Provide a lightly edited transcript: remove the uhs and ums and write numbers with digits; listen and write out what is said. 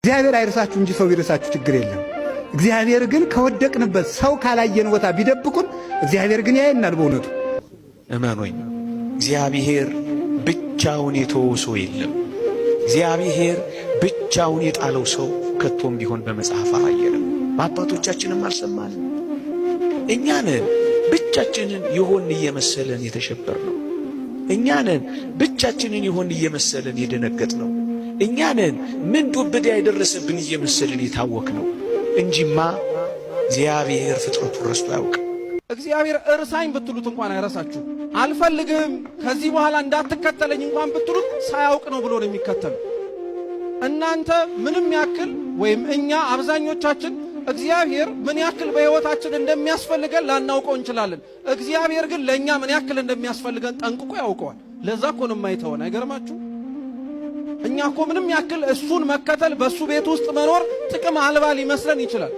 እግዚአብሔር አይርሳችሁ እንጂ ሰው ቢርሳችሁ ችግር የለም። እግዚአብሔር ግን ከወደቅንበት ሰው ካላየን ቦታ ቢደብቁን እግዚአብሔር ግን ያየናል። በእውነቱ እመኑኝ፣ እግዚአብሔር ብቻውን የተወው ሰው የለም። እግዚአብሔር ብቻውን የጣለው ሰው ከቶም ቢሆን በመጽሐፍ አላየንም፣ በአባቶቻችንም አልሰማንም። እኛንን ብቻችንን ይሆን እየመሰለን የተሸበርነው፣ እኛንን ብቻችንን ይሆን እየመሰለን የደነገጥነው፣ እኛንን ምን ዱብዳ የደረሰብን እየመሰልን የታወክነው እንጂማ እግዚአብሔር ፍጥረቱን ረስቶ አያውቅም። እግዚአብሔር እርሳኝ ብትሉት እንኳን አይረሳችሁ። አልፈልግም ከዚህ በኋላ እንዳትከተለኝ እንኳን ብትሉት ሳያውቅ ነው ብሎ ነው የሚከተል። እናንተ ምንም ያክል ወይም እኛ አብዛኞቻችን እግዚአብሔር ምን ያክል በሕይወታችን እንደሚያስፈልገን ላናውቀው እንችላለን። እግዚአብሔር ግን ለእኛ ምን ያክል እንደሚያስፈልገን ጠንቅቆ ያውቀዋል። ለዛ እኮ ነው የማይተወን። አይገርማችሁ? እኛ እኮ ምንም ያክል እሱን መከተል በእሱ ቤት ውስጥ መኖር ጥቅም አልባ ሊመስለን ይችላል።